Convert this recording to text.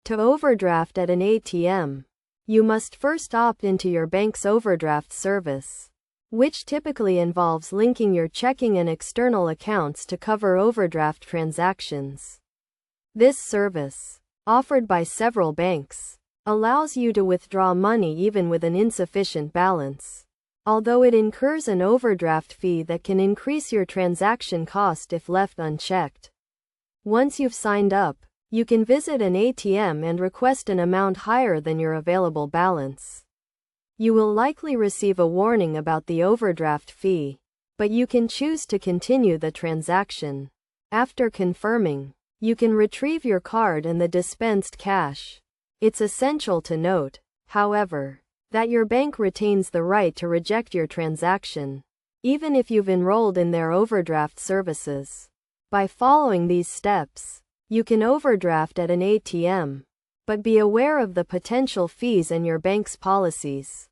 To overdraft at an ATM, you must first opt into your bank's overdraft service, which typically involves linking your checking and external accounts to cover overdraft transactions. This service, offered by several banks, allows you to withdraw money even with an insufficient balance, although it incurs an overdraft fee that can increase your transaction cost if left unchecked. Once you've signed up, you can visit an ATM and request an amount higher than your available balance. You will likely receive a warning about the overdraft fee, but you can choose to continue the transaction. After confirming, you can retrieve your card and the dispensed cash. It's essential to note, however, that your bank retains the right to reject your transaction, even if you've enrolled in their overdraft services. By following these steps, you can overdraft at an ATM, but be aware of the potential fees and your bank's policies.